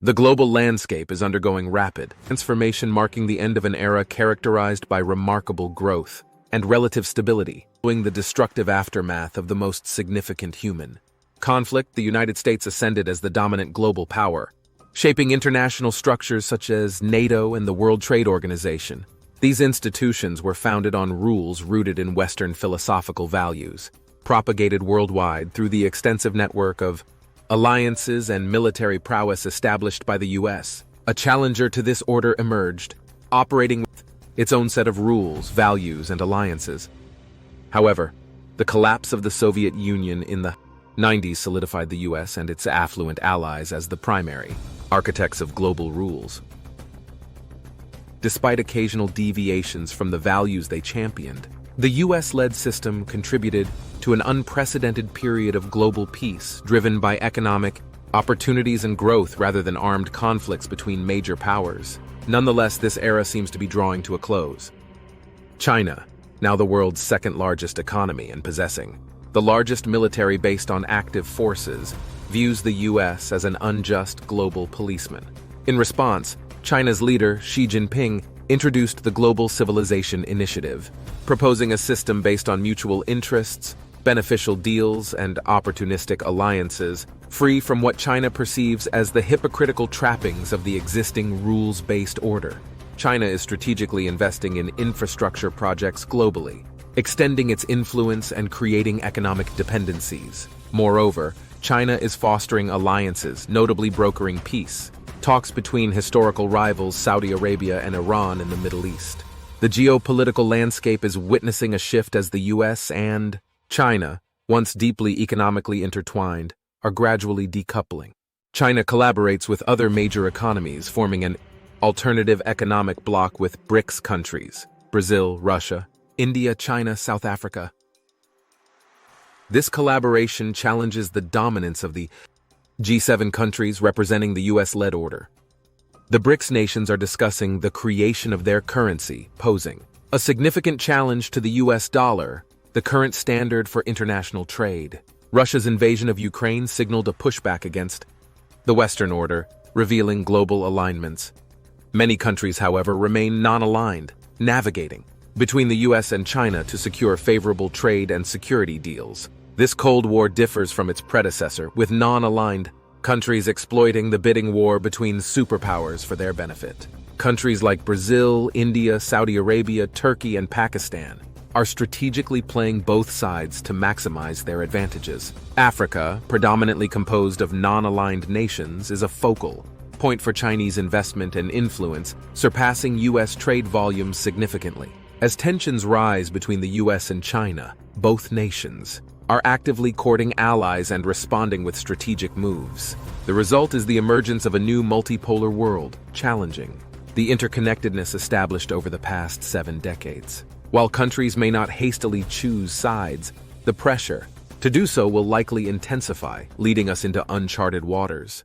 The global landscape is undergoing rapid transformation, marking the end of an era characterized by remarkable growth and relative stability, following the destructive aftermath of the most significant human conflict. The United States ascended as the dominant global power, shaping international structures such as NATO and the World Trade Organization. These institutions were founded on rules rooted in Western philosophical values, propagated worldwide through the extensive network of alliances and military prowess established by the U.S. A challenger to this order emerged, operating with its own set of rules, values, and alliances. However, the collapse of the Soviet Union in the 90s solidified the U.S. and its affluent allies as the primary architects of global rules. Despite occasional deviations from the values they championed, the U.S.-led system contributed to an unprecedented period of global peace driven by economic opportunities and growth rather than armed conflicts between major powers. Nonetheless, this era seems to be drawing to a close. China, now the world's second-largest economy and possessing the largest military based on active forces, views the U.S. as an unjust global policeman. In response, China's leader, Xi Jinping, introduced the Global Civilization Initiative, proposing a system based on mutual interests, beneficial deals, and opportunistic alliances, free from what China perceives as the hypocritical trappings of the existing rules-based order. China is strategically investing in infrastructure projects globally, extending its influence and creating economic dependencies. Moreover, China is fostering alliances, notably brokering peace talks between historical rivals Saudi Arabia and Iran in the Middle East. The geopolitical landscape is witnessing a shift as the U.S. and China, once deeply economically intertwined, are gradually decoupling. China collaborates with other major economies, forming an alternative economic bloc with BRICS countries: Brazil, Russia, India, China, South Africa. This collaboration challenges the dominance of the G7 countries representing the U.S.-led order. The BRICS nations are discussing the creation of their currency, posing a significant challenge to the U.S. dollar, the current standard for international trade. Russia's invasion of Ukraine signaled a pushback against the Western order, revealing global alignments. Many countries, however, remain non-aligned, navigating between the U.S. and China to secure favorable trade and security deals. This Cold War differs from its predecessor, with non-aligned countries exploiting the bidding war between superpowers for their benefit. Countries like Brazil, India, Saudi Arabia, Turkey, and Pakistan are strategically playing both sides to maximize their advantages. Africa, predominantly composed of non-aligned nations, is a focal point for Chinese investment and influence, surpassing U.S. trade volumes significantly. As tensions rise between the U.S. and China, both nations are actively courting allies and responding with strategic moves. The result is the emergence of a new multipolar world, challenging the interconnectedness established over the past 7 decades. While countries may not hastily choose sides, the pressure to do so will likely intensify, leading us into uncharted waters.